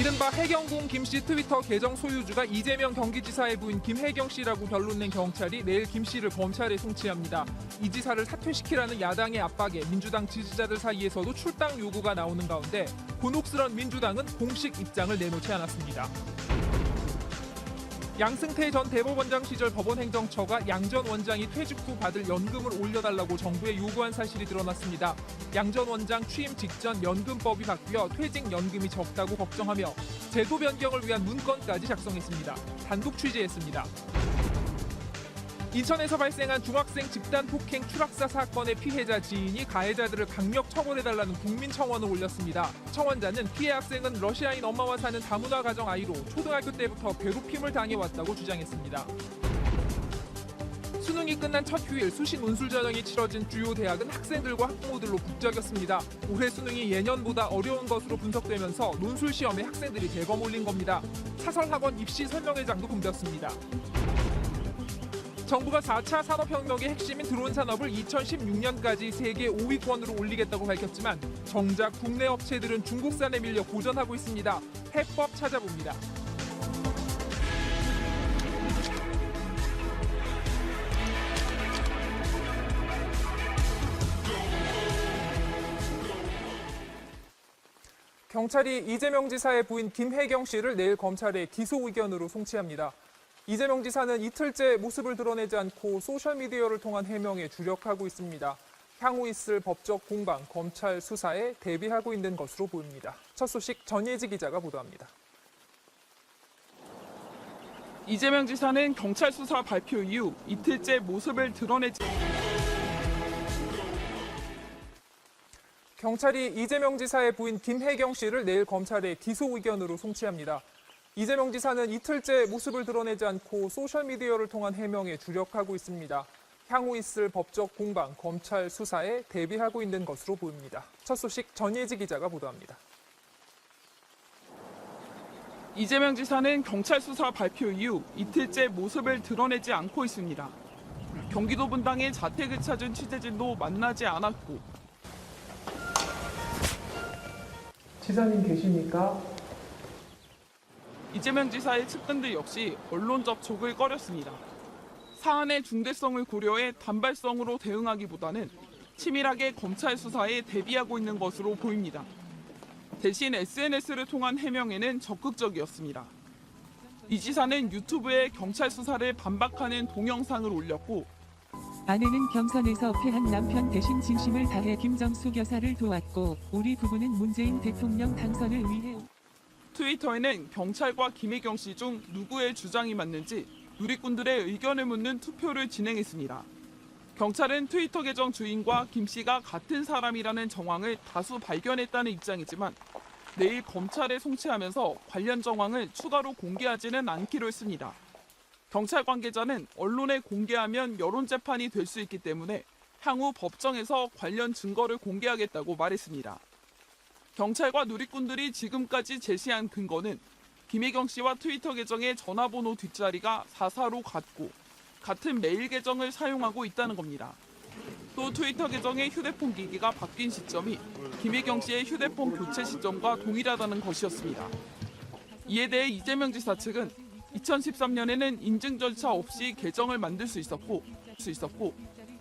이른바 해경공 김 씨 트위터 계정 소유주가 이재명 경기지사의 부인 김혜경 씨라고 결론 낸 경찰이 내일 김 씨를 검찰에 송치합니다. 이 지사를 사퇴시키라는 야당의 압박에 민주당 지지자들 사이에서도 출당 요구가 나오는 가운데 곤혹스런 민주당은 공식 입장을 내놓지 않았습니다. 양승태 전 대법원장 시절 법원행정처가 양 전 원장이 퇴직 후 받을 연금을 올려달라고 정부에 요구한 사실이 드러났습니다. 양 전 원장 취임 직전 연금법이 바뀌어 퇴직 연금이 적다고 걱정하며 제도 변경을 위한 문건까지 작성했습니다. 단독 취재했습니다. 인천에서 발생한 중학생 집단 폭행 추락사 사건의 피해자 지인이 가해자들을 강력 처벌해달라는 국민청원을 올렸습니다. 청원자는 피해 학생은 러시아인 엄마와 사는 다문화 가정 아이로 초등학교 때부터 괴롭힘을 당해왔다고 주장했습니다. 수능이 끝난 첫 휴일 수시 논술 전형이 치러진 주요 대학은 학생들과 학부모들로 북적였습니다. 올해 수능이 예년보다 어려운 것으로 분석되면서 논술 시험에 학생들이 대거 몰린 겁니다. 사설학원 입시 설명회장도 붐볐습니다. 정부가 4차 산업혁명의 핵심인 드론 산업을 2016년까지 세계 5위권으로 올리겠다고 밝혔지만 정작 국내 업체들은 중국산에 밀려 고전하고 있습니다. 해법 찾아봅니다. 경찰이 이재명 지사의 부인 김혜경 씨를 내일 검찰에 기소 의견으로 송치합니다. 이재명 지사는 이틀째 모습을 드러내지 않고 소셜미디어를 통한 해명에 주력하고 있습니다. 향후 있을 법적 공방, 검찰 수사에 대비하고 있는 것으로 보입니다. 첫 소식 전예지 기자가 보도합니다. 이재명 지사는 경찰 수사 발표 이후 이틀째 모습을 드러내지 경찰이 이재명 지사의 부인 김혜경 씨를 내일 검찰에 기소 의견으로 송치합니다. 이재명 지사는 이틀째 모습을 드러내지 않고 소셜미디어를 통한 해명에 주력하고 있습니다. 향후 있을 법적 공방, 검찰 수사에 대비하고 있는 것으로 보입니다. 첫 소식 전예지 기자가 보도합니다. 이재명 지사는 경찰 수사 발표 이후 이틀째 모습을 드러내지 않고 있습니다. 경기도 분당의 자택을 찾은 취재진도 만나지 않았고 지사님 계십니까? 이재명 지사의 측근들 역시 언론 접촉을 꺼렸습니다. 사안의 중대성을 고려해 단발성으로 대응하기보다는 치밀하게 검찰 수사에 대비하고 있는 것으로 보입니다. 대신 SNS를 통한 해명에는 적극적이었습니다. 이 지사는 유튜브에 경찰 수사를 반박하는 동영상을 올렸고 아내는 경선에서 패한 남편 대신 진심을 다해 김정수 교사를 도왔고 우리 부부는 문재인 대통령 당선을 위해 트위터에는 경찰과 김혜경 씨 중 누구의 주장이 맞는지 누리꾼들의 의견을 묻는 투표를 진행했습니다. 경찰은 트위터 계정 주인과 김 씨가 같은 사람이라는 정황을 다수 발견했다는 입장이지만 내일 검찰에 송치하면서 관련 정황을 추가로 공개하지는 않기로 했습니다. 경찰 관계자는 언론에 공개하면 여론재판이 될 수 있기 때문에 향후 법정에서 관련 증거를 공개하겠다고 말했습니다. 경찰과 누리꾼들이 지금까지 제시한 근거는 김혜경 씨와 트위터 계정의 전화번호 뒷자리가 44로 같고 같은 메일 계정을 사용하고 있다는 겁니다. 또 트위터 계정의 휴대폰 기기가 바뀐 시점이 김혜경 씨의 휴대폰 교체 시점과 동일하다는 것이었습니다. 이에 대해 이재명 지사 측은 2013년에는 인증 절차 없이 계정을 만들 수 있었고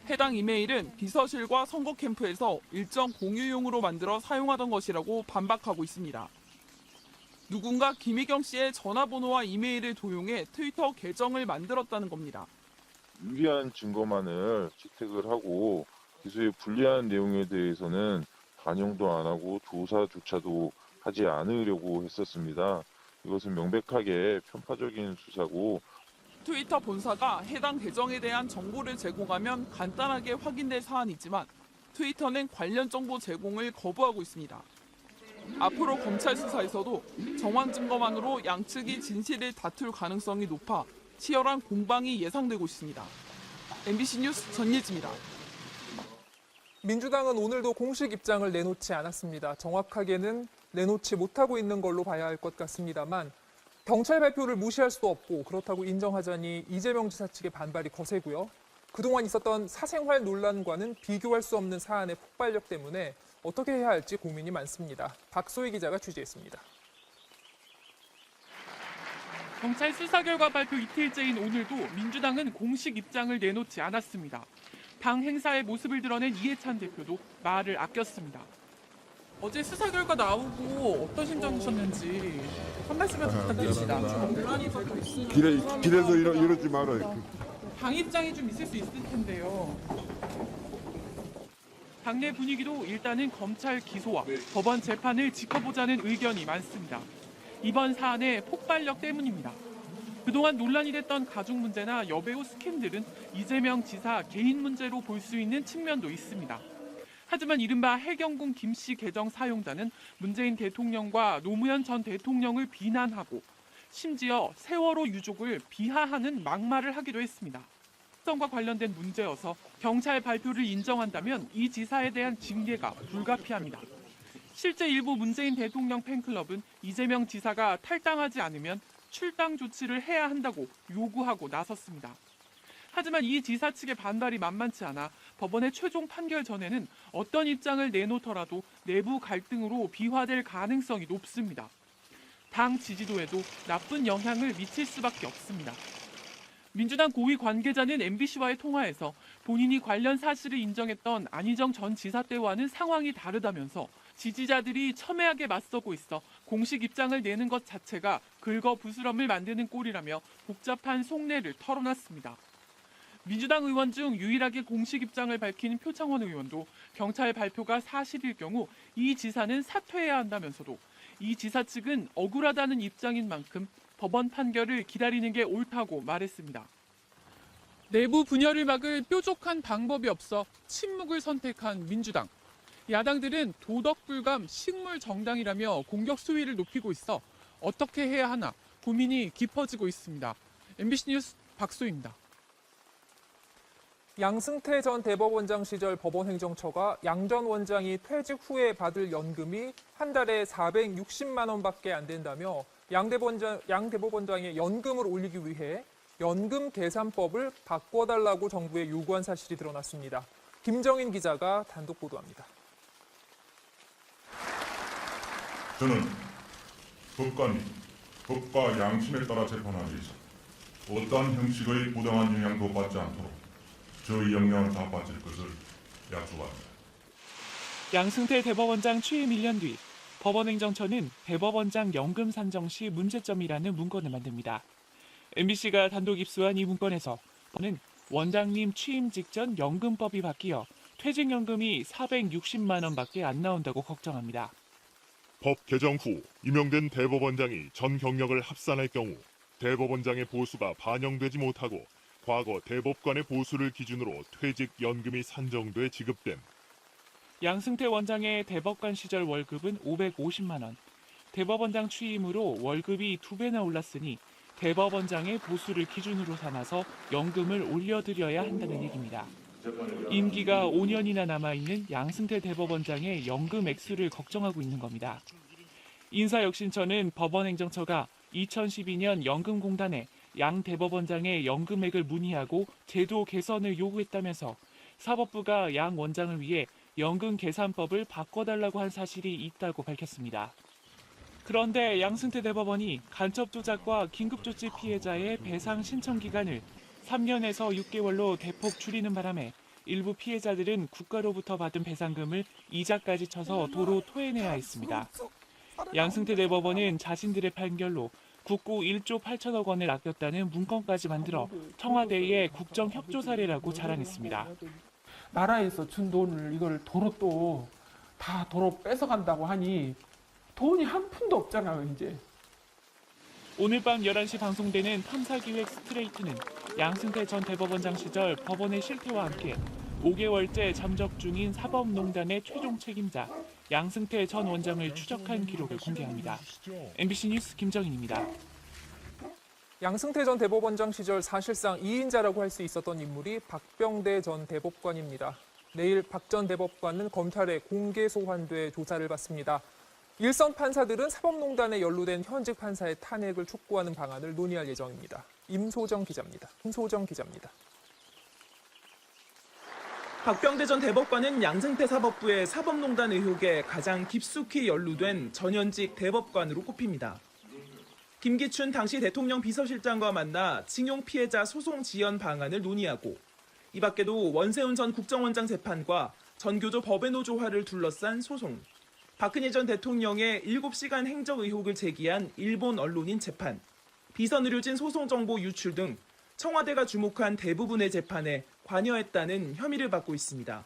해당 이메일은 비서실과 선거 캠프에서 일정 공유용으로 만들어 사용하던 것이라고 반박하고 있습니다. 누군가 김혜경 씨의 전화번호와 이메일을 도용해 트위터 계정을 만들었다는 겁니다. 유리한 증거만을 채택을 하고 기소에 불리한 내용에 대해서는 반영도 안 하고 조사조차도 하지 않으려고 했었습니다. 이것은 명백하게 편파적인 수사고 트위터 본사가 해당 계정에 대한 정보를 제공하면 간단하게 확인될 사안이지만 트위터는 관련 정보 제공을 거부하고 있습니다. 앞으로 검찰 수사에서도 정황 증거만으로 양측이 진실을 다툴 가능성이 높아 치열한 공방이 예상되고 있습니다. MBC 뉴스 전예지입니다. 민주당은 오늘도 공식 입장을 내놓지 않았습니다. 정확하게는 내놓지 못하고 있는 걸로 봐야 할 것 같습니다만 경찰 발표를 무시할 수도 없고 그렇다고 인정하자니 이재명 지사 측의 반발이 거세고요. 그동안 있었던 사생활 논란과는 비교할 수 없는 사안의 폭발력 때문에 어떻게 해야 할지 고민이 많습니다. 박소희 기자가 취재했습니다. 경찰 수사 결과 발표 이틀째인 오늘도 민주당은 공식 입장을 내놓지 않았습니다. 당 행사의 모습을 드러낸 이해찬 대표도 말을 아꼈습니다. 어제 수사 결과 나오고 어떤 심정이셨는지 한 말씀만 부탁드립니다. 논란이 더 있으면 길에서 이러지 말아요. 당 입장이 좀 있을 수 있을 텐데요. 당내 분위기도 일단은 검찰 기소와 법원 재판을 지켜보자는 의견이 많습니다. 이번 사안의 폭발력 때문입니다. 그동안 논란이 됐던 가족 문제나 여배우 스캔들은 이재명 지사 개인 문제로 볼 수 있는 측면도 있습니다. 하지만 이른바 해경궁 김씨 계정 사용자는 문재인 대통령과 노무현 전 대통령을 비난하고 심지어 세월호 유족을 비하하는 막말을 하기도 했습니다. 특성과 관련된 문제여서 경찰 발표를 인정한다면 이 지사에 대한 징계가 불가피합니다. 실제 일부 문재인 대통령 팬클럽은 이재명 지사가 탈당하지 않으면 출당 조치를 해야 한다고 요구하고 나섰습니다. 하지만 이 지사 측의 반발이 만만치 않아 법원의 최종 판결 전에는 어떤 입장을 내놓더라도 내부 갈등으로 비화될 가능성이 높습니다. 당 지지도에도 나쁜 영향을 미칠 수밖에 없습니다. 민주당 고위 관계자는 MBC와의 통화에서 본인이 관련 사실을 인정했던 안희정 전 지사 때와는 상황이 다르다면서 지지자들이 첨예하게 맞서고 있어 공식 입장을 내는 것 자체가 긁어부스럼을 만드는 꼴이라며 복잡한 속내를 털어놨습니다. 민주당 의원 중 유일하게 공식 입장을 밝힌 표창원 의원도 경찰 발표가 사실일 경우 이 지사는 사퇴해야 한다면서도 이 지사 측은 억울하다는 입장인 만큼 법원 판결을 기다리는 게 옳다고 말했습니다. 내부 분열을 막을 뾰족한 방법이 없어 침묵을 선택한 민주당. 야당들은 도덕불감 식물정당이라며 공격 수위를 높이고 있어 어떻게 해야 하나 고민이 깊어지고 있습니다. MBC 뉴스 박소희입니다. 양승태 전 대법원장 시절 법원행정처가 양 전 원장이 퇴직 후에 받을 연금이 한 달에 460만 원밖에 안 된다며 양 대법원장의 연금을 올리기 위해 연금 계산법을 바꿔달라고 정부에 요구한 사실이 드러났습니다. 김정인 기자가 단독 보도합니다. 저는 법관이 법과 양심에 따라 재판하기 위해서 어떠한 형식의 부당한 영향도 받지 않도록 저의 역량을 다 바칠 것을 약속합니다. 양승태 대법원장 취임 1년 뒤 법원행정처는 대법원장 연금 산정 시 문제점이라는 문건을 만듭니다. MBC가 단독 입수한 이 문건에서 법원은 원장님 취임 직전 연금법이 바뀌어 퇴직연금이 460만 원밖에 안 나온다고 걱정합니다. 법 개정 후 임명된 대법원장이 전 경력을 합산할 경우 대법원장의 보수가 반영되지 못하고 과거 대법관의 보수를 기준으로 퇴직연금이 산정돼 지급됨. 양승태 원장의 대법관 시절 월급은 550만 원. 대법원장 취임으로 월급이 2배나 올랐으니 대법원장의 보수를 기준으로 삼아서 연금을 올려드려야 한다는 얘기입니다. 임기가 5년이나 남아있는 양승태 대법원장의 연금 액수를 걱정하고 있는 겁니다. 인사혁신처는 법원행정처가 2012년 연금공단에 양 대법원장의 연금액을 문의하고 제도 개선을 요구했다면서 사법부가 양 원장을 위해 연금 계산법을 바꿔달라고 한 사실이 있다고 밝혔습니다. 그런데 양승태 대법원이 간첩 조작과 긴급조치 피해자의 배상 신청 기간을 3년에서 6개월로 대폭 줄이는 바람에 일부 피해자들은 국가로부터 받은 배상금을 이자까지 쳐서 도로 토해내야 했습니다. 양승태 대법원은 자신들의 판결로 국고 1조 8천억 원을 아꼈다는 문건까지 만들어 청와대의 국정협조사례라고 자랑했습니다. 나라에서 준 돈을 이걸 도로 또 다 도로 뺏어간다고 하니 돈이 한 푼도 없잖아요, 이제. 오늘 밤 11시 방송되는 탐사기획 스트레이트는 양승태 전 대법원장 시절 법원의 실태와 함께 5개월째 잠적 중인 사법농단의 최종 책임자 양승태 전 원장을 추적한 기록을 공개합니다. MBC 뉴스 김정인입니다. 양승태 전 대법원장 시절 사실상 2인자라고 할 수 있었던 인물이 박병대 전 대법관입니다. 내일 박 전 대법관은 검찰에 공개 소환돼 조사를 받습니다. 일선 판사들은 사법농단에 연루된 현직 판사의 탄핵을 촉구하는 방안을 논의할 예정입니다. 김소정 기자입니다. 박병대 전 대법관은 양승태 사법부의 사법농단 의혹에 가장 깊숙이 연루된 전현직 대법관으로 꼽힙니다. 김기춘 당시 대통령 비서실장과 만나 징용 피해자 소송 지연 방안을 논의하고 이 밖에도 원세훈 전 국정원장 재판과 전교조 법외노조화를 둘러싼 소송, 박근혜 전 대통령의 7시간 행적 의혹을 제기한 일본 언론인 재판, 비선의료진 소송 정보 유출 등 청와대가 주목한 대부분의 재판에 관여했다는 혐의를 받고 있습니다.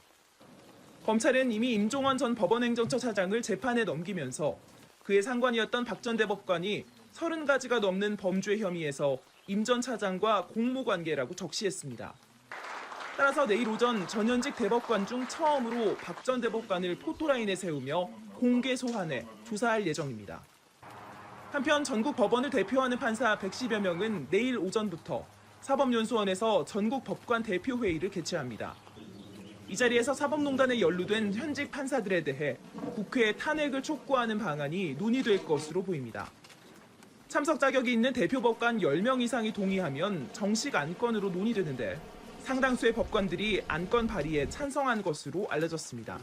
검찰은 이미 임종원 전 법원행정처 차장을 재판에 넘기면서 그의 상관이었던 박 전 대법관이 30가지가 넘는 범죄 혐의에서 임 전 차장과 공모관계라고 적시했습니다. 따라서 내일 오전 전현직 대법관 중 처음으로 박 전 대법관을 포토라인에 세우며 공개 소환해 조사할 예정입니다. 한편 전국 법원을 대표하는 판사 110여 명은 내일 오전부터 사법연수원에서 전국 법관 대표회의를 개최합니다. 이 자리에서 사법농단에 연루된 현직 판사들에 대해 국회에 탄핵을 촉구하는 방안이 논의될 것으로 보입니다. 참석 자격이 있는 대표법관 10명 이상이 동의하면 정식 안건으로 논의되는데 상당수의 법관들이 안건 발의에 찬성한 것으로 알려졌습니다.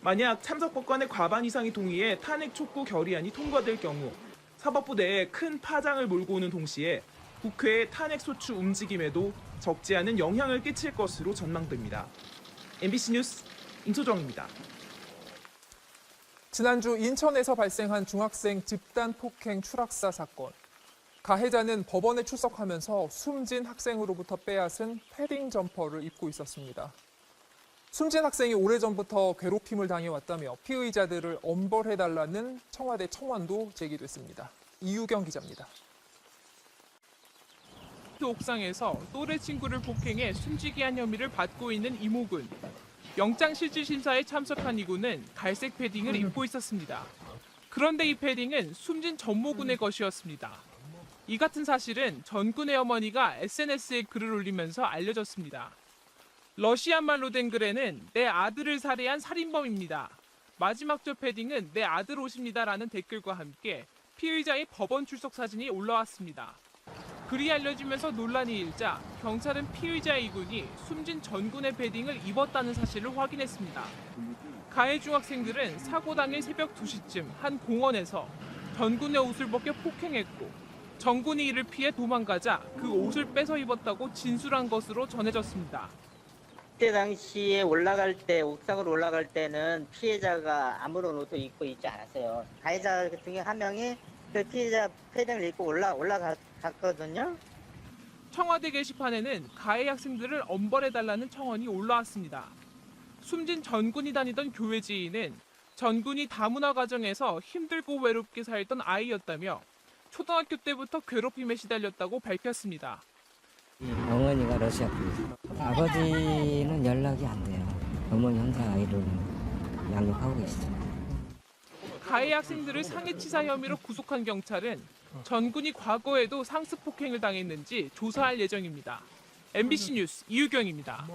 만약 참석 법관의 과반 이상이 동의해 탄핵 촉구 결의안이 통과될 경우 사법부 내에 큰 파장을 몰고 오는 동시에 국회의 탄핵 소추 움직임에도 적지 않은 영향을 끼칠 것으로 전망됩니다. MBC 뉴스 임소정입니다. 지난주 인천에서 발생한 중학생 집단 폭행 추락사 사건. 가해자는 법원에 출석하면서 숨진 학생으로부터 빼앗은 패딩 점퍼를 입고 있었습니다. 숨진 학생이 오래전부터 괴롭힘을 당해왔다며 피의자들을 엄벌해달라는 청와대 청원도 제기됐습니다. 이유경 기자입니다. 옥상에서 또래 친구를 폭행해 숨지게 한 혐의를 받고 있는 이모군. 영장실질심사에 참석한 이군은 갈색 패딩을 입고 있었습니다. 그런데 이 패딩은 숨진 전모군의 것이었습니다. 이 같은 사실은 전군의 어머니가 SNS에 글을 올리면서 알려졌습니다. 러시안 말로 된 글에는 내 아들을 살해한 살인범입니다. 마지막 저 패딩은 내 아들 옷입니다라는 댓글과 함께 피의자의 법원 출석 사진이 올라왔습니다. 글이 알려지면서 논란이 일자 경찰은 피의자의 이군이 숨진 전군의 패딩을 입었다는 사실을 확인했습니다. 가해 중학생들은 사고 당일 새벽 2시쯤 한 공원에서 전군의 옷을 벗겨 폭행했고 전군이 이를 피해 도망가자 그 옷을 뺏어 입었다고 진술한 것으로 전해졌습니다. 그때 당시에 옥상으로 올라갈 때는 피해자가 아무런 옷도 입고 있지 않았어요. 가해자 중에 한 명이 그 피해자 패딩을 입고 올라갔거든요. 청와대 게시판에는 가해 학생들을 엄벌해달라는 청원이 올라왔습니다. 숨진 전군이 다니던 교회 지인은 전군이 다문화 가정에서 힘들고 외롭게 살던 아이였다며 초등학교 때부터 괴롭힘에 시달렸다고 밝혔습니다. 어머니가 러시아 분이세요. 아버지는 연락이 안 돼요. 어머니 혼자 아이를 양육하고 계시죠. 가해 학생들을 상해치사 혐의로 구속한 경찰은 전군이 과거에도 상습 폭행을 당했는지 조사할 예정입니다. MBC 뉴스 이유경입니다.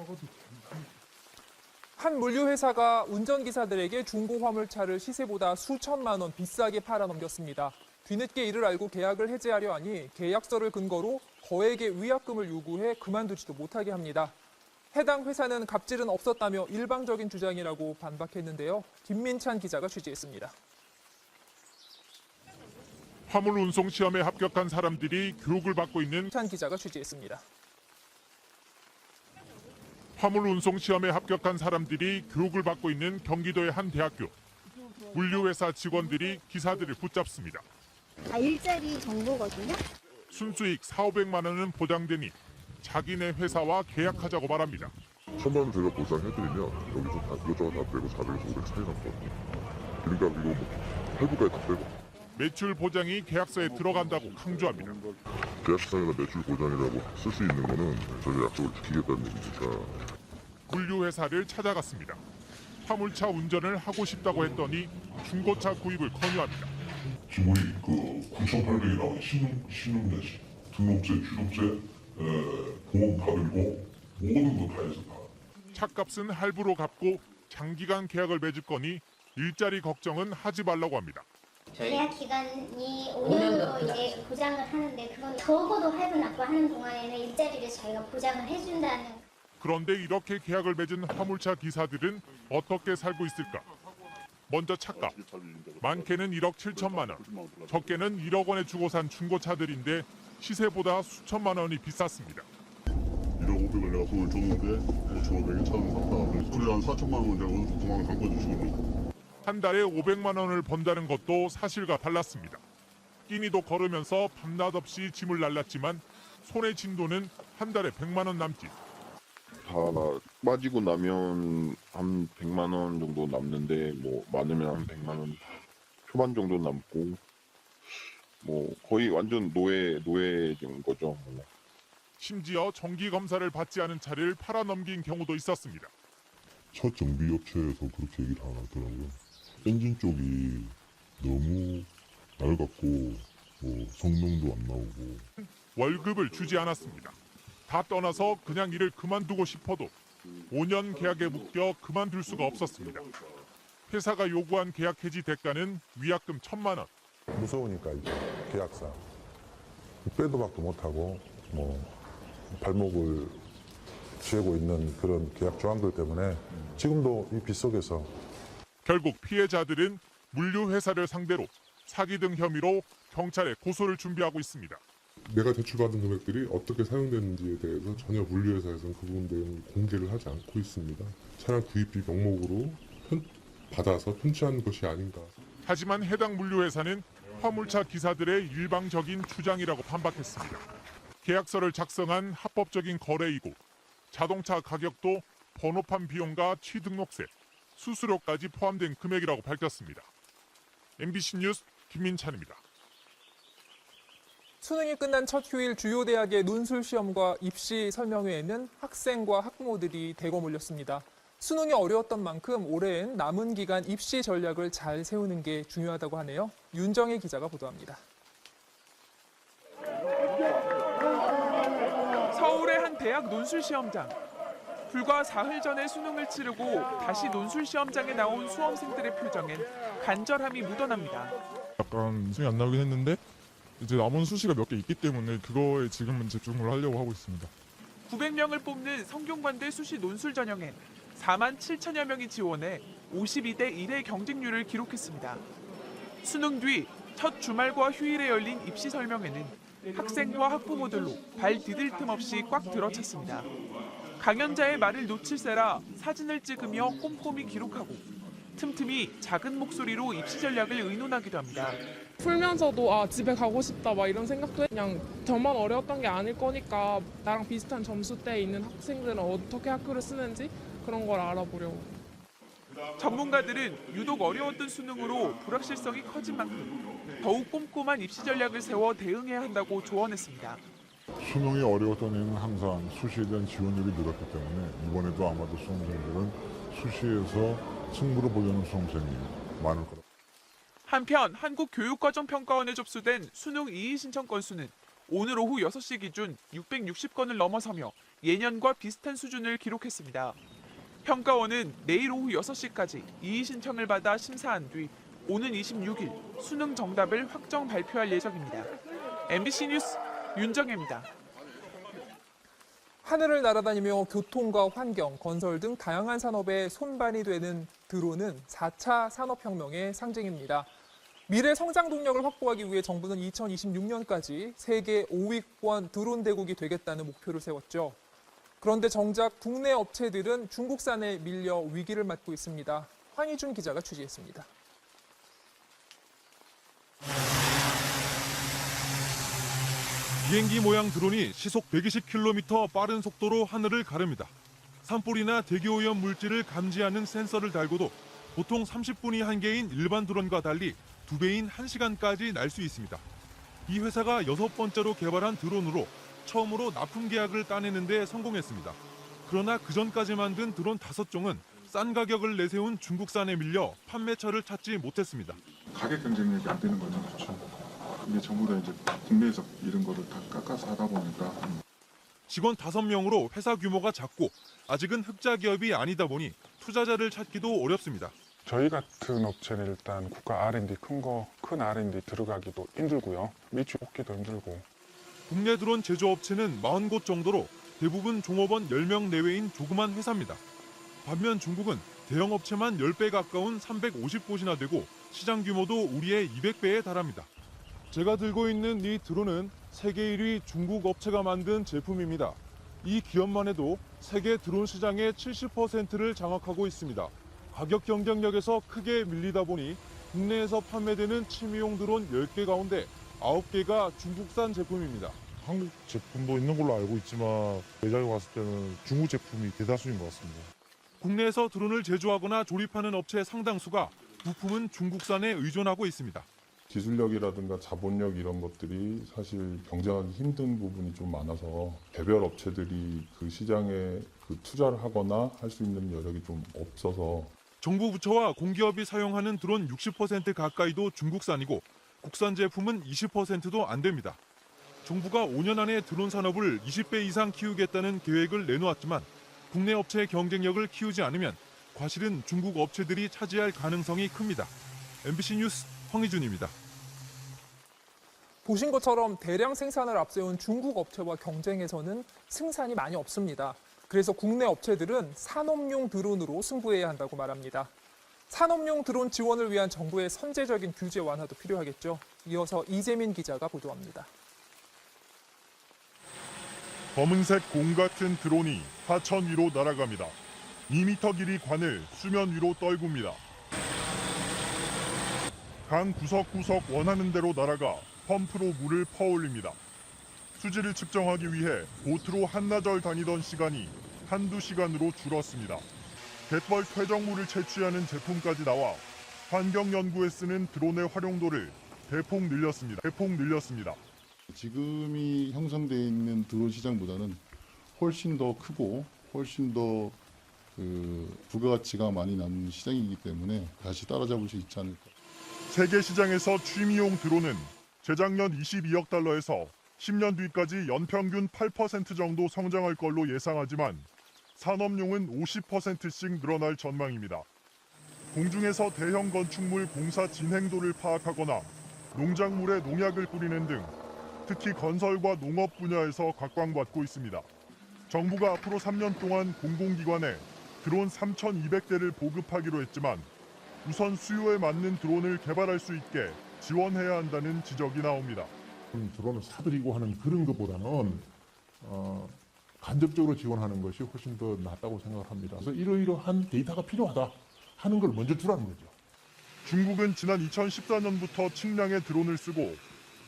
한 물류회사가 운전기사들에게 중고 화물차를 시세보다 수천만 원 비싸게 팔아넘겼습니다. 뒤늦게 이를 알고 계약을 해지하려 하니 계약서를 근거로 거액의 위약금을 요구해 그만두지도 못하게 합니다. 해당 회사는 갑질은 없었다며 일방적인 주장이라고 반박했는데요. 김민찬 기자가 취재했습니다. 화물 운송 시험에 합격한 사람들이 교육을 받고 있는 김민찬 기자가 취재했습니다. 화물 운송 시험에 합격한 사람들이 교육을 받고 있는 경기도의 한 대학교. 물류회사 직원들이 기사들을 붙잡습니다. 다 일자리 정보거든요. 순수익 4,500만 원은 보장되니 자기네 회사와 계약하자고 말합니다. 1,000만 원 제가 보장해드리면 여기서 다 이것저것 다 빼고 400에서 500 차이 났거든요. 그러니까 이거 뭐 할부까지 다 빼고. 매출 보장이 계약서에 들어간다고 강조합니다. 계약상에다 매출 보장이라고 쓸 수 있는 거는 저희 약속을 지키겠다는 얘기니까. 물류회사를 찾아갔습니다. 화물차 운전을 하고 싶다고 했더니 중고차 구입을 권유합니다. 기본이 9,800이 나오는 신용대시, 등록세, 취득세, 보험 다 들고 모든 거 다 해서 다. 차값은 할부로 갚고 장기간 계약을 맺을 거니 일자리 걱정은 하지 말라고 합니다. 계약 기간이 5년으로 이제 보장을 하는데 그건 적어도 할부 납부하는 동안에는 일자리를 저희가 보장을 해준다는. 그런데 이렇게 계약을 맺은 화물차 기사들은 어떻게 살고 있을까? 먼저 차가. 많게는 1억 7천만 원, 적게는 1억 원에 주고 산 중고차들인데 시세보다 수천만 원이 비쌌습니다. 1억 500을 내가 돈을 줬는데 5,500에 차를 샀다. 그래 한 4천만 원 내가 그만 간 거지 지금. 한 달에 500만 원을 번다는 것도 사실과 달랐습니다. 끼니도 걸으면서 밤낮 없이 짐을 날랐지만 손에 쥔 돈은 한 달에 100만 원 남짓. 다 빠지고 나면 한 100만 원 정도 남는데 뭐 많으면 한 100만 원 초반 정도 남고 뭐 거의 완전 노예인 거죠. 심지어 정기 검사를 받지 않은 차를 팔아 넘긴 경우도 있었습니다. 첫 정비업체에서 그렇게 얘기를 안 하더라고요. 엔진 쪽이 너무 낡았고 뭐 성능도 안 나오고. 월급을 주지 않았습니다. 다 떠나서 그냥 일을 그만두고 싶어도 5년 계약에 묶여 그만둘 수가 없었습니다. 회사가 요구한 계약 해지 대가는 위약금 1,000만 원. 무서우니까 이제 계약상 빼도 박도 못하고 뭐 발목을 쥐고 있는 그런 계약 조항들 때문에 지금도 이 빗속에서 결국 피해자들은 물류회사를 상대로 사기 등 혐의로 경찰에 고소를 준비하고 있습니다. 내가 대출받은 금액들이 어떻게 사용되는지에 대해서 전혀 물류회사에서는 그 부분 내용을 공개를 하지 않고 있습니다. 차량 구입비 명목으로 받아서 편취한 것이 아닌가. 하지만 해당 물류회사는 화물차 기사들의 일방적인 주장이라고 반박했습니다. 계약서를 작성한 합법적인 거래이고 자동차 가격도 번호판 비용과 취등록세, 수수료까지 포함된 금액이라고 밝혔습니다. MBC 뉴스 김민찬입니다. 수능이 끝난 첫 휴일 주요 대학의 논술 시험과 입시 설명회에는 학생과 학부모들이 대거 몰렸습니다. 수능이 어려웠던 만큼 올해엔 남은 기간 입시 전략을 잘 세우는 게 중요하다고 하네요. 윤정혜 기자가 보도합니다. 서울의 한 대학 논술 시험장. 불과 사흘 전에 수능을 치르고 다시 논술 시험장에 나온 수험생들의 표정엔 간절함이 묻어납니다. 약간 수능이 안 나오긴 했는데 이제 남은 수시가 몇 개 있기 때문에 그거에 지금은 집중을 하려고 하고 있습니다. 900명을 뽑는 성균관대 수시 논술 전형엔 4만 7천여 명이 지원해 52대 1의 경쟁률을 기록했습니다. 수능 뒤 첫 주말과 휴일에 열린 입시 설명회는 학생과 학부모들로 발 디딜 틈 없이 꽉 들어찼습니다. 강연자의 말을 놓칠세라 사진을 찍으며 꼼꼼히 기록하고 틈틈이 작은 목소리로 입시 전략을 의논하기도 합니다. 풀면서도 집에 가고 싶다 막 이런 생각도 그냥 저만 어려웠던 게 아닐 거니까 나랑 비슷한 점수대에 있는 학생들은 어떻게 학교를 쓰는지 그런 걸 알아보려고. 전문가들은 유독 어려웠던 수능으로 불확실성이 커진 만큼 더욱 꼼꼼한 입시 전략을 세워 대응해야 한다고 조언했습니다. 수능이 어려웠던 이유는 항상 수시에 대한 지원율이 늘었기 때문에 이번에도 아마도 수험생들은 수시에서 승부를 보려는 수험생이 많을 거라. 한편 한국교육과정평가원에 접수된 수능 이의 신청 건수는 오늘 오후 6시 기준 660건을 넘어서며 예년과 비슷한 수준을 기록했습니다. 평가원은 내일 오후 6시까지 이의 신청을 받아 심사한 뒤 오는 26일 수능 정답을 확정 발표할 예정입니다. MBC 뉴스 윤정혜입니다. 하늘을 날아다니며 교통과 환경, 건설 등 다양한 산업에 손반이 되는 드론은 4차 산업혁명의 상징입니다. 미래 성장 동력을 확보하기 위해 정부는 2026년까지 세계 5위권 드론 대국이 되겠다는 목표를 세웠죠. 그런데 정작 국내 업체들은 중국산에 밀려 위기를 맞고 있습니다. 황희준 기자가 취재했습니다. 비행기 모양 드론이 시속 120km 빠른 속도로 하늘을 가릅니다. 산불이나 대기오염 물질을 감지하는 센서를 달고도 보통 30분이 한계인 일반 드론과 달리 2배인 1시간까지 날 수 있습니다. 이 회사가 6번째로 개발한 드론으로 처음으로 납품 계약을 따내는 데 성공했습니다. 그러나 그전까지 만든 드론 5종은 싼 가격을 내세운 중국산에 밀려 판매처를 찾지 못했습니다. 가격 경쟁력이 안 되는 거죠. 그렇죠. 이게 전부 다 이제 국내에서 이런 거를 다 깎아서 하다 보니까. 직원 5명으로 회사 규모가 작고 아직은 흑자 기업이 아니다 보니 투자자를 찾기도 어렵습니다. 저희 같은 업체는 일단 국가 R&D 큰 R&D 들어가기도 힘들고요. 미주 뽑기도 힘들고. 국내 드론 제조업체는 40곳 정도로 대부분 종업원 10명 내외인 조그만 회사입니다. 반면 중국은 대형 업체만 10배 가까운 350곳이나 되고 시장 규모도 우리의 200배에 달합니다. 제가 들고 있는 이 드론은 세계 1위 중국 업체가 만든 제품입니다. 이 기업만 해도 세계 드론 시장의 70%를 장악하고 있습니다. 가격 경쟁력에서 크게 밀리다 보니 국내에서 판매되는 취미용 드론 10개 가운데 9개가 중국산 제품입니다. 한국 제품도 있는 걸로 알고 있지만 매장에 갔을 때는 중국 제품이 대다수인 것 같습니다. 국내에서 드론을 제조하거나 조립하는 업체 상당수가 부품은 중국산에 의존하고 있습니다. 기술력이라든가 자본력 이런 것들이 사실 경쟁하기 힘든 부분이 좀 많아서 개별 업체들이 그 시장에 투자를 하거나 할 수 있는 여력이 좀 없어서 정부 부처와 공기업이 사용하는 드론 60% 가까이도 중국산이고 국산 제품은 20%도 안 됩니다. 정부가 5년 안에 드론 산업을 20배 이상 키우겠다는 계획을 내놓았지만 국내 업체의 경쟁력을 키우지 않으면 과실은 중국 업체들이 차지할 가능성이 큽니다. MBC 뉴스 황희준입니다. 보신 것처럼 대량 생산을 앞세운 중국 업체와 경쟁에서는 승산이 많이 없습니다. 그래서 국내 업체들은 산업용 드론으로 승부해야 한다고 말합니다. 산업용 드론 지원을 위한 정부의 선제적인 규제 완화도 필요하겠죠. 이어서 이재민 기자가 보도합니다. 검은색 공 같은 드론이 하천 위로 날아갑니다. 2m 길이 관을 수면 위로 떨굽니다. 강 구석구석 원하는 대로 날아가 펌프로 물을 퍼올립니다. 수질을 측정하기 위해 보트로 한나절 다니던 시간이 한두 시간으로 줄었습니다. 갯벌 퇴적물을 채취하는 제품까지 나와 환경연구에 쓰는 드론의 활용도를 대폭 늘렸습니다. 지금이 형성되어 있는 드론 시장보다는 훨씬 더 크고 훨씬 더 부가가치가 많이 남는 시장이기 때문에 다시 따라잡을 수 있지 않을까. 세계 시장에서 취미용 드론은 재작년 22억 달러에서 10년 뒤까지 연평균 8% 정도 성장할 걸로 예상하지만 산업용은 50%씩 늘어날 전망입니다. 공중에서 대형 건축물 공사 진행도를 파악하거나 농작물에 농약을 뿌리는 등 특히 건설과 농업 분야에서 각광받고 있습니다. 정부가 앞으로 3년 동안 공공기관에 드론 3,200대를 보급하기로 했지만 우선 수요에 맞는 드론을 개발할 수 있게 지원해야 한다는 지적이 나옵니다. 드론을 사들이고 하는 그런 것보다는 간접적으로 지원하는 것이 훨씬 더 낫다고 생각합니다. 그래서 이러이러한 데이터가 필요하다 하는 걸 먼저 주라는 거죠. 중국은 지난 2014년부터 측량에 드론을 쓰고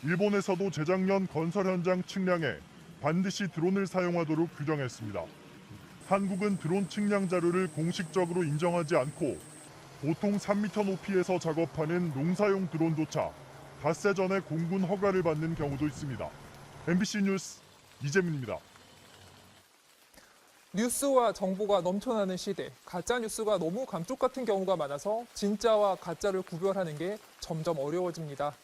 일본에서도 재작년 건설 현장 측량에 반드시 드론을 사용하도록 규정했습니다. 한국은 드론 측량 자료를 공식적으로 인정하지 않고 보통 3m 높이에서 작업하는 농사용 드론조차 닷새 전에 공군 허가를 받는 경우도 있습니다. MBC 뉴스 이재민입니다. 뉴스와 정보가 넘쳐나는 시대, 가짜 뉴스가 너무 감쪽 같은 경우가 많아서 진짜와 가짜를 구별하는 게 점점 어려워집니다.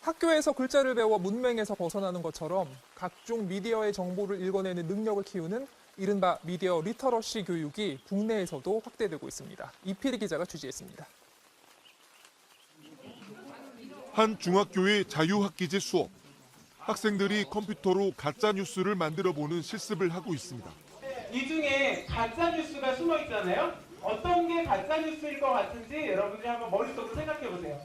학교에서 글자를 배워 문맹에서 벗어나는 것처럼 각종 미디어의 정보를 읽어내는 능력을 키우는 이른바 미디어 리터러시 교육이 국내에서도 확대되고 있습니다. 이필희 기자가 취재했습니다. 한 중학교의 자유학기제 수업. 학생들이 컴퓨터로 가짜 뉴스를 만들어 보는 실습을 하고 있습니다. 이 중에 가짜 뉴스가 숨어 있잖아요. 어떤 게 가짜 뉴스일 것 같은지 여러분들이 한번 머릿속으로 생각해 보세요.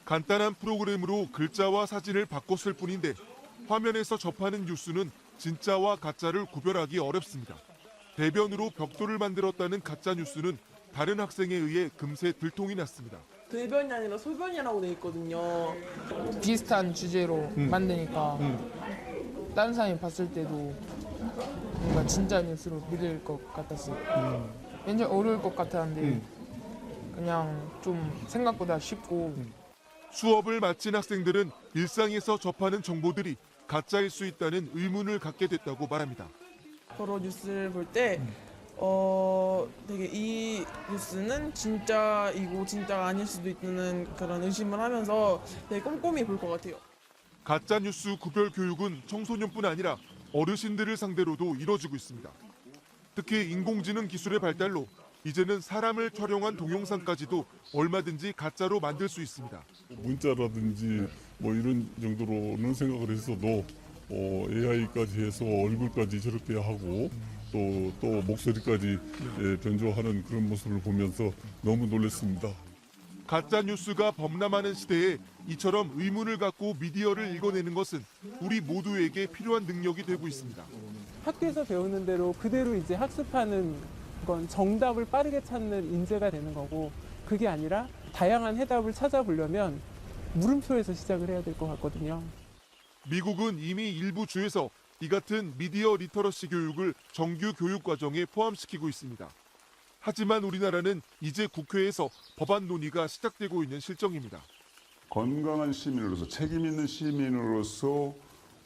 간단한 프로그램으로 글자와 사진을 바꿨을 뿐인데 화면에서 접하는 뉴스는 진짜와 가짜를 구별하기 어렵습니다. 대변으로 벽돌을 만들었다는 가짜 뉴스는 다른 학생에 의해 금세 들통이 났습니다. 대변이 아니라 소변이라고 돼 있거든요. 비슷한 주제로 만드니까 다른 사람이 봤을 때도 뭔가 진짜 뉴스로 믿을 것 같았어요. 왠지 어려울 것 같았는데 그냥 좀 생각보다 쉽고. 수업을 마친 학생들은 일상에서 접하는 정보들이 가짜일 수 있다는 의문을 갖게 됐다고 말합니다. 여러 뉴스를 볼 때 되게 이 뉴스는 진짜이고 진짜가 아닐 수도 있는 그런 의심을 하면서 되게 꼼꼼히 볼 것 같아요. 가짜 뉴스 구별 교육은 청소년뿐 아니라 어르신들을 상대로도 이뤄지고 있습니다. 특히 인공지능 기술의 발달로 이제는 사람을 촬영한 동영상까지도 얼마든지 가짜로 만들 수 있습니다. 문자라든지 뭐 이런 정도로는 생각을 했어도 AI까지 해서 얼굴까지 저렇게 하고 또 목소리까지 변조하는 그런 모습을 보면서 너무 놀랐습니다. 가짜 뉴스가 범람하는 시대에 이처럼 의문을 갖고 미디어를 읽어내는 것은 우리 모두에게 필요한 능력이 되고 있습니다. 학교에서 배우는 대로 그대로 이제 학습하는 건 정답을 빠르게 찾는 인재가 되는 거고, 그게 아니라 다양한 해답을 찾아보려면 물음표에서 시작을 해야 될 것 같거든요. 미국은 이미 일부 주에서 이 같은 미디어 리터러시 교육을 정규 교육 과정에 포함시키고 있습니다. 하지만 우리나라는 이제 국회에서 법안 논의가 시작되고 있는 실정입니다. 건강한 시민으로서, 책임 있는 시민으로서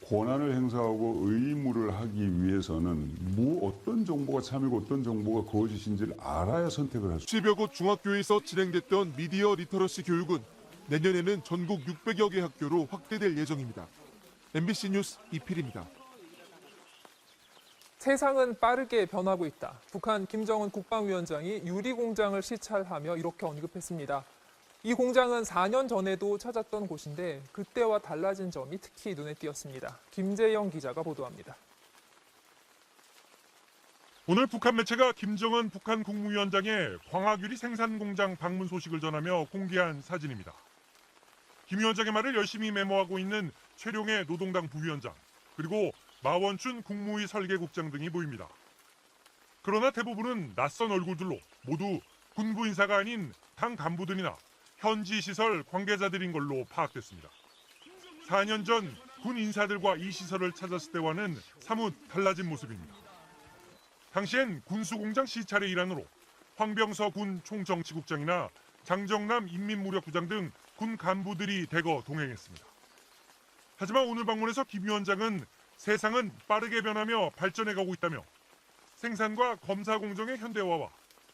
권한을 행사하고 의무를 하기 위해서는 어떤 정보가 참이고 어떤 정보가 거짓인지를 알아야 선택을 할 수 있습니다. 10여 곳 중학교에서 진행됐던 미디어 리터러시 교육은 내년에는 전국 600여 개 학교로 확대될 예정입니다. MBC 뉴스 이필입니다. 세상은 빠르게 변하고 있다. 북한 김정은 국방위원장이 유리공장을 시찰하며 이렇게 언급했습니다. 이 공장은 4년 전에도 찾았던 곳인데 그때와 달라진 점이 특히 눈에 띄었습니다. 김재영 기자가 보도합니다. 오늘 북한 매체가 김정은 북한 국무위원장의 광학유리 생산 공장 방문 소식을 전하며 공개한 사진입니다. 김 위원장의 말을 열심히 메모하고 있는 최룡해 노동당 부위원장, 그리고 마원춘 국무위 설계국장 등이 보입니다. 그러나 대부분은 낯선 얼굴들로 모두 군부 인사가 아닌 당 간부들이나 현지 시설 관계자들인 걸로 파악됐습니다. 4년 전 군 인사들과 이 시설을 찾았을 때와는 사뭇 달라진 모습입니다. 당시엔 군수공장 시찰의 일환으로 황병서 군 총정치국장이나 장정남 인민무력부장 등 군 간부들이 대거 동행했습니다. 하지만 오늘 방문에서 김 위원장은 세상은 빠르게 변하며 발전해가고 있다며 생산과 검사 공정의 현대화와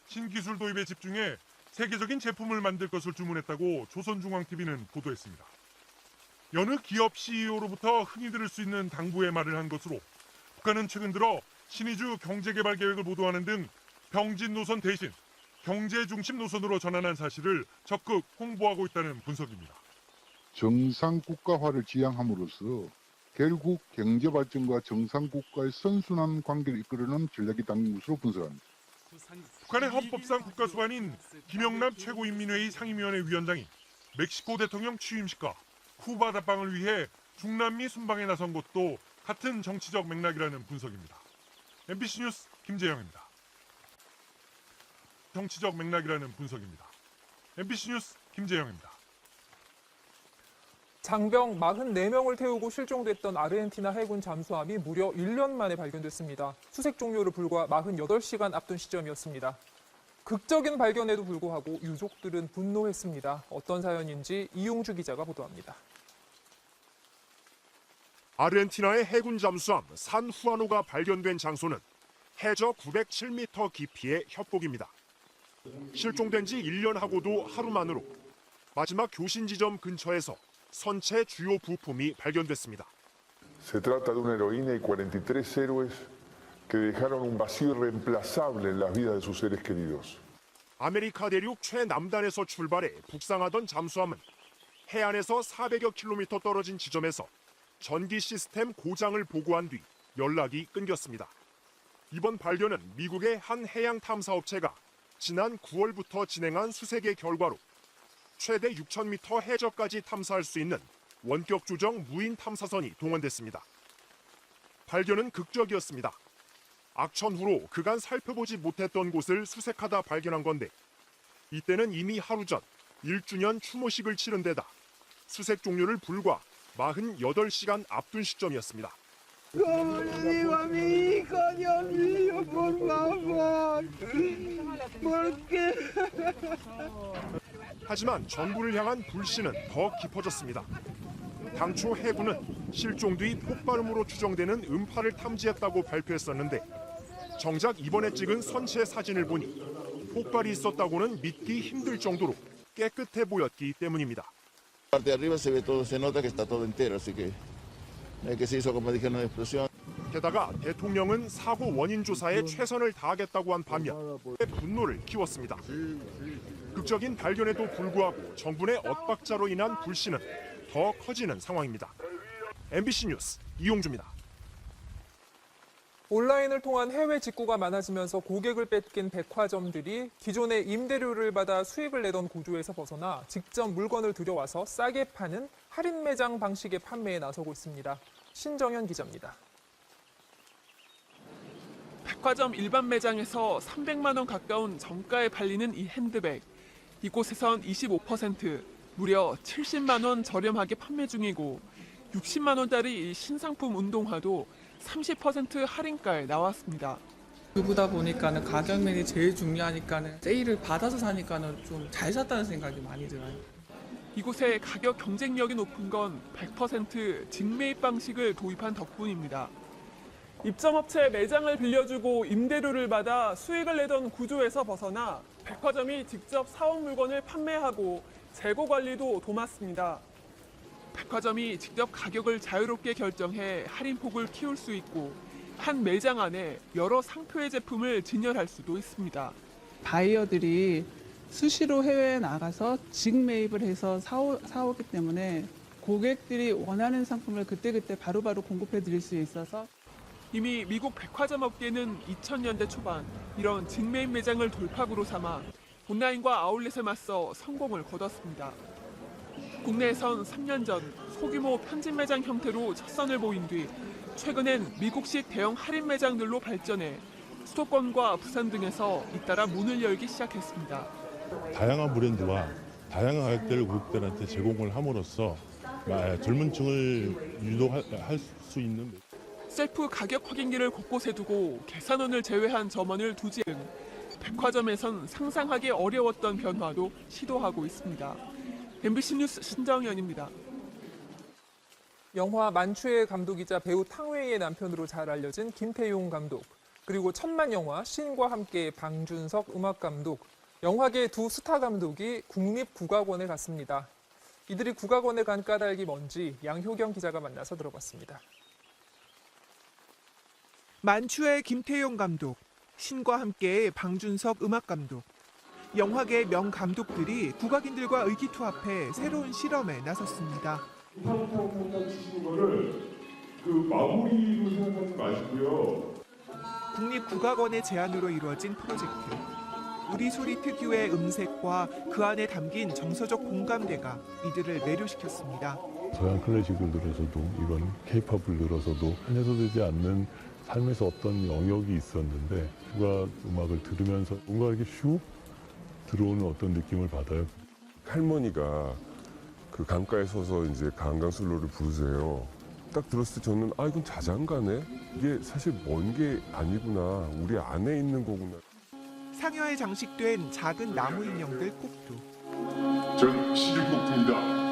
신기술 도입에 집중해 세계적인 제품을 만들 것을 주문했다고 조선중앙TV는 보도했습니다. 여느 기업 CEO로부터 흔히 들을 수 있는 당부의 말을 한 것으로 북한은 최근 들어 신의주 경제개발 계획을 보도하는 등 병진 노선 대신 경제 중심 노선으로 전환한 사실을 적극 홍보하고 있다는 분석입니다. 정상 국가화를 지향함으로써 결국 경제 발전과 정상 국가의 선순환 관계를 이끌어내는 전략이 담긴 것으로 분석합니다. 북한의 헌법상 국가수반인 김영남 최고인민회의 상임위원회 위원장이 멕시코 대통령 취임식과 쿠바 답방을 위해 중남미 순방에 나선 것도 같은 정치적 맥락이라는 분석입니다. MBC 뉴스 김재영입니다. 정치적 맥락이라는 분석입니다. MBC 뉴스 김재영입니다. 장병 44명을 태우고 실종됐던 아르헨티나 해군 잠수함이 무려 1년 만에 발견됐습니다. 수색 종료를 불과 48시간 앞둔 시점이었습니다. 극적인 발견에도 불구하고 유족들은 분노했습니다. 어떤 사연인지 이용주 기자가 보도합니다. 아르헨티나의 해군 잠수함 산 후아노가 발견된 장소는 해저 907m 깊이의 협곡입니다. 실종된 지 1년하고도 하루 만으로 마지막 교신 지점 근처에서 선체 주요 부품이 발견됐습니다. Se trata de una heroína y 43 héroes que dejaron un vacío irreemplazable en las vidas de sus seres queridos. 아메리카 대륙 최남단에서 출발해 북상하던 잠수함은 해안에서 400여 킬로미터 떨어진 지점에서 전기 시스템 고장을 보고한 뒤 연락이 끊겼습니다. 이번 발견은 미국의 한 해양 탐사업체가 지난 9월부터 진행한 수색의 결과로 최대 6,000m 해저까지 탐사할 수 있는 원격 조정 무인 탐사선이 동원됐습니다. 발견은 극적이었습니다. 악천 후로 그간 살펴보지 못했던 곳을 수색하다 발견한 건데 이때는 이미 하루 전 1주년 추모식을 치른 데다 수색 종료를 불과 48시간 앞둔 시점이었습니다. 하지만 정부를 향한 불신은 더 깊어졌습니다. 당초 해군은 실종 뒤 폭발음으로 추정되는 음파를 탐지했다고 발표했었는데 정작 이번에 찍은 선체 사진을 보니 폭발이 있었다고는 믿기 힘들 정도로 깨끗해 보였기 때문입니다. parte de arriba se ve todo, se nota que está todo entero, así que se hizo como dijeron una explosión. 게다가 대통령은 사고 원인 조사에 최선을 다하겠다고 한 반면 분노를 키웠습니다. 극적인 발견에도 불구하고 정부 내 엇박자로 인한 불신은 더 커지는 상황입니다. MBC 뉴스 이용주입니다. 온라인을 통한 해외 직구가 많아지면서 고객을 뺏긴 백화점들이 기존의 임대료를 받아 수익을 내던 구조에서 벗어나 직접 물건을 들여와서 싸게 파는 할인 매장 방식의 판매에 나서고 있습니다. 신정현 기자입니다. 백화점 일반 매장에서 300만 원 가까운 정가에 팔리는 이 핸드백. 이곳에선 25%, 무려 70만 원 저렴하게 판매 중이고 60만 원짜리 이 신상품 운동화도 30% 할인가에 나왔습니다. 그보다 보니까는 가격면이 제일 중요하니까는 세일을 받아서 사니까는 좀 잘 샀다는 생각이 많이 들어요. 이곳의 가격 경쟁력이 높은 건 100% 직매입 방식을 도입한 덕분입니다. 입점업체 매장을 빌려주고 임대료를 받아 수익을 내던 구조에서 벗어나 백화점이 직접 사온 물건을 판매하고 재고 관리도 도맡습니다. 백화점이 직접 가격을 자유롭게 결정해 할인폭을 키울 수 있고 한 매장 안에 여러 상표의 제품을 진열할 수도 있습니다. 바이어들이 수시로 해외에 나가서 직매입을 해서 사오기 때문에 고객들이 원하는 상품을 그때그때 바로바로 공급해 드릴 수 있어서 이미 미국 백화점 업계는 2000년대 초반 이런 직매입 매장을 돌파구로 삼아 온라인과 아울렛에 맞서 성공을 거뒀습니다. 국내에선 3년 전 소규모 편집 매장 형태로 첫 선을 보인 뒤 최근엔 미국식 대형 할인 매장들로 발전해 수도권과 부산 등에서 잇따라 문을 열기 시작했습니다. 다양한 브랜드와 다양한 가격대를 고객들한테 제공을 함으로써 젊은 층을 유도할 수 있는 셀프 가격 확인기를 곳곳에 두고 계산원을 제외한 점원을 두지 등 백화점에선 상상하기 어려웠던 변화도 시도하고 있습니다. MBC 뉴스 신정현입니다. 영화 만추의 감독이자 배우 탕웨이의 남편으로 잘 알려진 김태용 감독, 그리고 천만 영화 신과 함께 방준석 음악감독, 영화계 두 스타 감독이 국립국악원에 갔습니다. 이들이 국악원에 간 까닭이 뭔지 양효경 기자가 만나서 들어봤습니다. 만추의 김태용 감독, 신과 함께의 방준석 음악감독. 영화계 명감독들이 국악인들과 의기투합해 새로운 실험에 나섰습니다. 마무리로 생각하지 마시고요. 국립국악원의 제안으로 이루어진 프로젝트. 우리 소리 특유의 음색과 그 안에 담긴 정서적 공감대가 이들을 매료시켰습니다. 서양 클래식을 들어서도 이런 케이팝을 들어서도 해소되지 않는 삶에서 어떤 영역이 있었는데 국악 음악을 들으면서 뭔가 이렇게 슉 들어오는 어떤 느낌을 받아요. 할머니가 그 강가에 서서 이제 강강술로를 부르세요. 딱 들었을 때 저는 이건 자장가네? 이게 사실 먼 게 아니구나. 우리 안에 있는 거구나. 상여에 장식된 작은 나무 인형들 꼭두. 전 시중폭풍이다.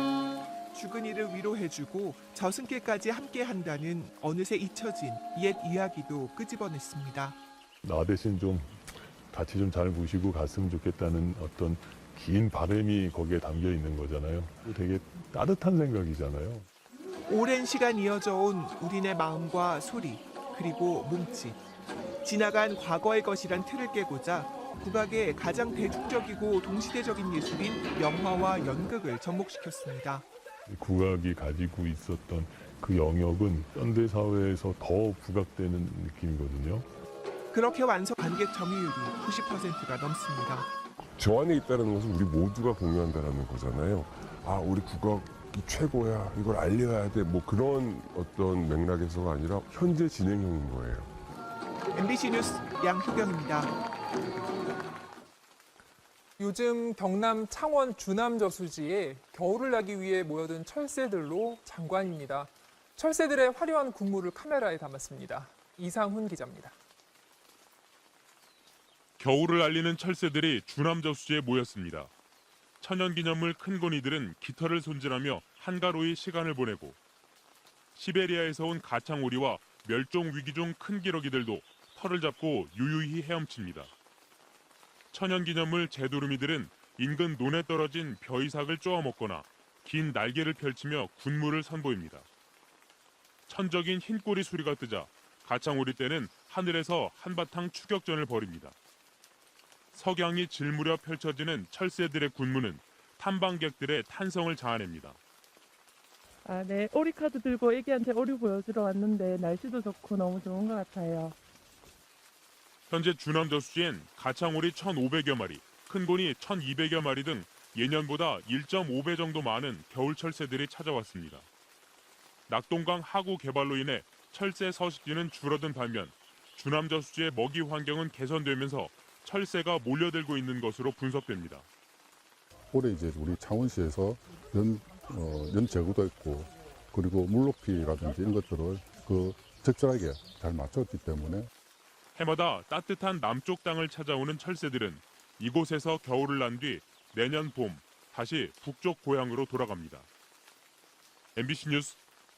죽은 이를 위로해주고 저승길까지 함께한다는 어느새 잊혀진 옛 이야기도 끄집어냈습니다. 나 대신 좀 같이 좀 잘 모시고 갔으면 좋겠다는 어떤 긴 바람이 거기에 담겨 있는 거잖아요. 되게 따뜻한 생각이잖아요. 오랜 시간 이어져 온 우리네 마음과 소리, 그리고 몸짓. 지나간 과거의 것이란 틀을 깨고자 국악의 가장 대중적이고 동시대적인 예술인 영화와 연극을 접목시켰습니다. 국악이 가지고 있었던 그 영역은 현대 사회에서 더 부각되는 느낌이거든요. 그렇게 완성 관객 점유율이 90%가 넘습니다. 저 안에 있다는 것은 우리 모두가 공유한다는 거잖아요. 우리 국악이 최고야. 이걸 알려야 돼. 뭐 그런 어떤 맥락에서가 아니라 현재 진행형인 거예요. MBC 뉴스 양효경입니다. 요즘 경남 창원 주남 저수지에 겨울을 나기 위해 모여든 철새들로 장관입니다. 철새들의 화려한 군무를 카메라에 담았습니다. 이상훈 기자입니다. 겨울을 알리는 철새들이 주남 저수지에 모였습니다. 천연기념물 큰고니들은 깃털을 손질하며 한가로이 시간을 보내고 시베리아에서 온 가창오리와 멸종 위기종 큰기러기들도 털을 잡고 유유히 헤엄칩니다. 천연기념물 제도르미들은 인근 논에 떨어진 벼이삭을 쪼아 먹거나 긴 날개를 펼치며 군무를 선보입니다. 천적인 흰꼬리 수리가 뜨자 가창오리 떼는 하늘에서 한바탕 추격전을 벌입니다. 석양이 질 무렵 펼쳐지는 철새들의 군무는 탐방객들의 탄성을 자아냅니다. 아, 네. 오리카드 들고 애기한테 오리 보여주러 왔는데 날씨도 좋고 너무 좋은 것 같아요. 현재 주남 저수지엔 가창오리 1,500여 마리, 큰곤이 1,200여 마리 등 예년보다 1.5배 정도 많은 겨울 철새들이 찾아왔습니다. 낙동강 하구 개발로 인해 철새 서식지는 줄어든 반면 주남 저수지의 먹이 환경은 개선되면서 철새가 몰려들고 있는 것으로 분석됩니다. 올해 이제 우리 창원시에서 연 제구도 했고 그리고 물높이라든지 이런 것들을 적절하게 잘 맞췄기 때문에 해마다 따뜻한 남쪽 땅을 찾아오는 철새들은 이곳에서 겨울을 난 뒤 내년 봄 다시 북쪽 고향으로 돌아갑니다. MBC 뉴스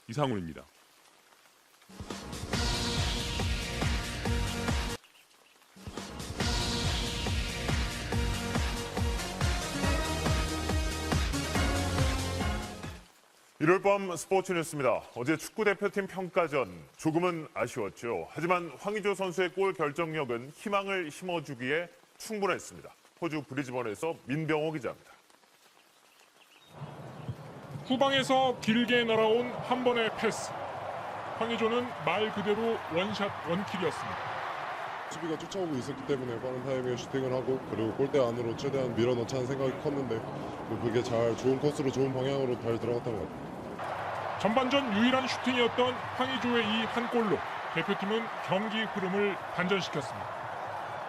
이상훈입니다. 일요일 밤 스포츠 뉴스입니다. 어제 축구 대표팀 평가전 조금은 아쉬웠죠. 하지만 황의조 선수의 골 결정력은 희망을 심어주기에 충분했습니다. 호주 브리즈번에서 민병호 기자입니다. 후방에서 길게 날아온 한 번의 패스. 황의조는 말 그대로 원샷 원킬이었습니다. 수비가 쫓아오고 있었기 때문에 빠른 타이밍에 슈팅을 하고 그리고 골대 안으로 최대한 밀어넣자는 생각이 컸는데 그게 잘 좋은 코스로 좋은 방향으로 잘 들어갔던 것 같아요. 전반전 유일한 슈팅이었던 황의조의 이 한 골로 대표팀은 경기 흐름을 반전시켰습니다.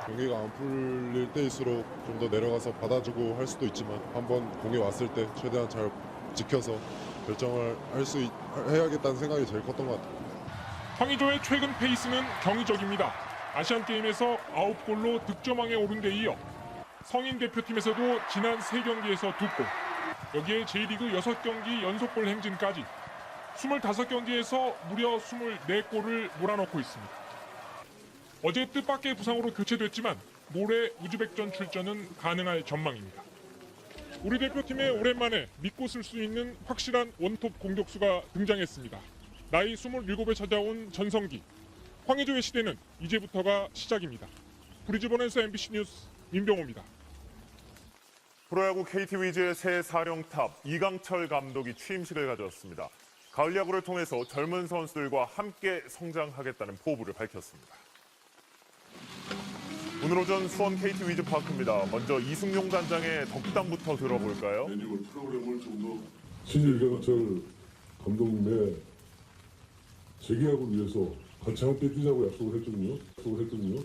경기가 안 풀릴 때일수록 좀 더 내려가서 받아주고 할 수도 있지만 한번 공이 왔을 때 최대한 잘 지켜서 결정을 해야겠다는 생각이 제일 컸던 것 같아요. 황의조의 최근 페이스는 경이적입니다. 아시안게임에서 9골로 득점왕에 오른 데 이어 성인 대표팀에서도 지난 3경기에서 2골, 여기에 J리그 6경기 연속골 행진까지 25경기에서 무려 24골을 몰아넣고 있습니다. 어제 뜻밖의 부상으로 교체됐지만 모레 우즈벡전 출전은 가능할 전망입니다. 우리 대표팀에 오랜만에 믿고 쓸 수 있는 확실한 원톱 공격수가 등장했습니다. 나이 27에 찾아온 전성기. 황의조의 시대는 이제부터가 시작입니다. 브리즈번에서 MBC 뉴스 민병호입니다. 프로야구 KT 위즈의 새 사령탑 이강철 감독이 취임식을 가졌습니다. 가을 야구를 통해서 젊은 선수들과 함께 성장하겠다는 포부를 밝혔습니다. 오늘 오전 수원 KT 위즈 파크입니다. 먼저 이승용 단장의 덕담부터 들어볼까요? 프로그램을 좀 더 신일 이강철 감독님의 재계약을 위해서 같이 함께 뛰자고 약속을 했거든요.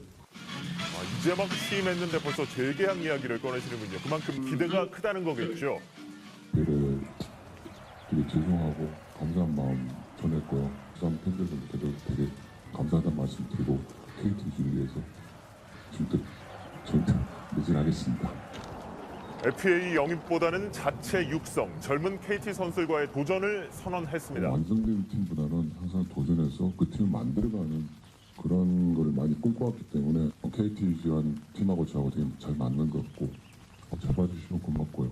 이제 막 취임했는데 벌써 재계약 이야기를 꺼내시는군요. 그만큼 기대가 크다는 거겠죠. 되게 죄송하고 감사한 마음 전했고요. 부산 팬들한테도 되게 감사하다는 말씀 드리고 KT를 위해서 절대 매진하겠습니다. FA 영입보다는 자체 육성, 젊은 KT 선수들과의 도전을 선언했습니다. 완성된 팀보다는 항상 도전해서 그 팀을 만들어가는 그런 거를 많이 꿈꿔왔기 때문에 KT라는 팀하고 저하고 되게 잘 맞는 것 같고 잡아주시면 고맙고요.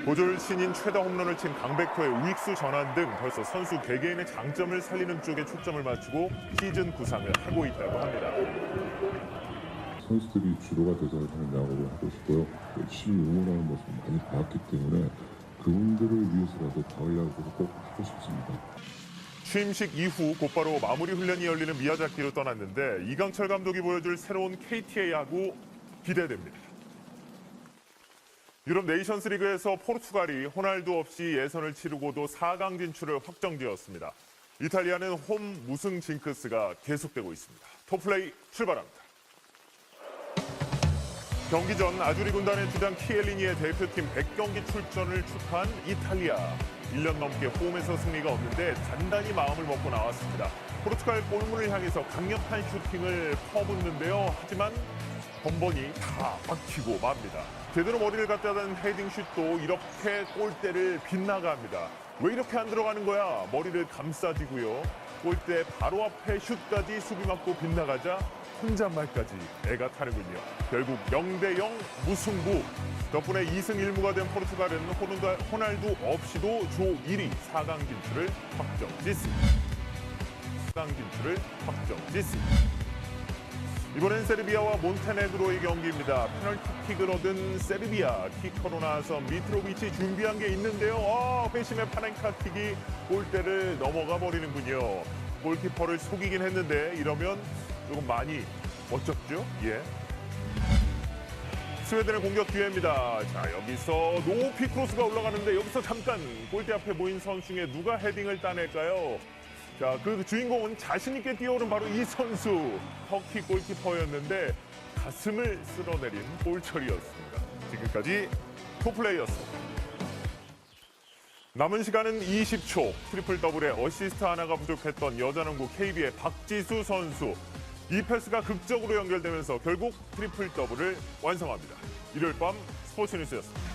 고졸 신인 최다 홈런을 친 강백호의 우익수 전환 등 벌써 선수 개개인의 장점을 살리는 쪽에 초점을 맞추고 시즌 구상을 하고 있다고 합니다. 선수들이 주도가 돼서 하는 야구를 하고 싶고요. 열심히 응원하는 모습을 많이 봤기 때문에 그분들을 위해서라도 가을 야구를 꼭 하고 싶습니다. 취임식 이후 곧바로 마무리 훈련이 열리는 미야자키로 떠났는데 이강철 감독이 보여줄 새로운 KT의 야구 기대됩니다. 유럽 네이션스 리그에서 포르투갈이 호날두 없이 예선을 치르고도 4강 진출을 확정지었습니다. 이탈리아는 홈 무승 징크스가 계속되고 있습니다. 톱플레이 출발합니다. 경기 전 아주리 군단의 주장 키엘리니의 대표팀 100경기 출전을 축하한 이탈리아. 1년 넘게 홈에서 승리가 없는데 단단히 마음을 먹고 나왔습니다. 포르투갈 골문을 향해서 강력한 슈팅을 퍼붓는데요. 하지만 번번이 다 막히고 맙니다. 제대로 머리를 갖다 댄 헤딩슛도 이렇게 골대를 빗나갑니다. 왜 이렇게 안 들어가는 거야? 머리를 감싸지고요. 골대 바로 앞에 슛까지 수비 맞고 빗나가자 혼잣말까지 애가 타는군요. 결국 0대0 무승부. 덕분에 2승 1무가 된 포르투갈은 호날두 없이도 조 1위 4강 진출을 확정짓습니다. 이번엔 세르비아와 몬테네그로의 경기입니다. 페널티킥을 얻은 세르비아, 키커로 나와서 미트로비치 준비한 게 있는데요. 회심의 파넨카킥이 골대를 넘어가 버리는군요. 골키퍼를 속이긴 했는데 이러면 조금 많이 멋졌죠? 예. 스웨덴의 공격 기회입니다. 자, 여기서 높이 크로스가 올라가는데 여기서 잠깐 골대 앞에 모인 선수 중에 누가 헤딩을 따낼까요? 자, 그 주인공은 자신 있게 뛰어오른 바로 이 선수. 터키 골키퍼였는데 가슴을 쓸어내린 골처리였습니다. 지금까지 토플레이였습니다. 남은 시간은 20초. 트리플 더블에 어시스트 하나가 부족했던 여자농구 KB의 박지수 선수. 이 패스가 극적으로 연결되면서 결국 트리플 더블을 완성합니다. 일요일 밤 스포츠 뉴스였습니다.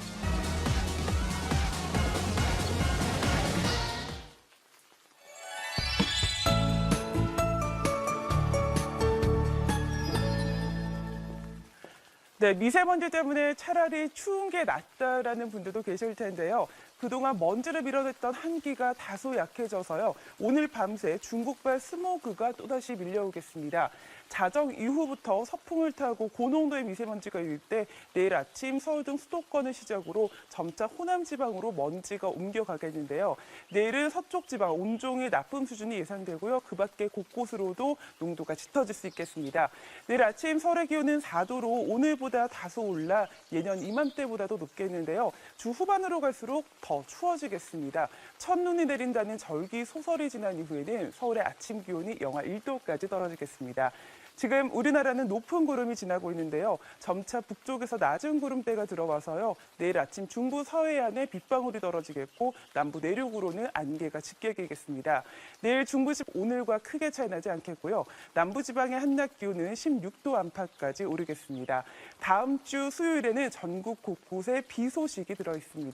네, 미세먼지 때문에 차라리 추운 게 낫다라는 분들도 계실 텐데요. 그동안 먼지를 밀어냈던 한기가 다소 약해져서요. 오늘 밤새 중국발 스모그가 또다시 밀려오겠습니다. 자정 이후부터 서풍을 타고 고농도의 미세먼지가 유입돼 내일 아침 서울 등 수도권을 시작으로 점차 호남 지방으로 먼지가 옮겨가겠는데요. 내일은 서쪽 지방 온종일 나쁨 수준이 예상되고요. 그 밖에 곳곳으로도 농도가 짙어질 수 있겠습니다. 내일 아침 서울의 기온은 4도로 오늘보다 다소 올라 예년 이맘때보다도 높겠는데요. 주 후반으로 갈수록 더 추워지겠습니다. 첫눈이 내린다는 절기 소설이 지난 이후에는 서울의 아침 기온이 영하 1도까지 떨어지겠습니다. 지금 우리나라는 높은 구름이 지나고 있는데요. 점차 북쪽에서 낮은 구름대가 들어와서요. 내일 아침 중부 서해안에 빗방울이 떨어지겠고 남부 내륙으로는 안개가 짙게 끼겠습니다. 내일 중부집 오늘과 크게 차이 나지 않겠고요. 남부지방의 한낮 기온은 16도 안팎까지 오르겠습니다. 다음 주 수요일에는 전국 곳곳에 비 소식이 들어 있습니다.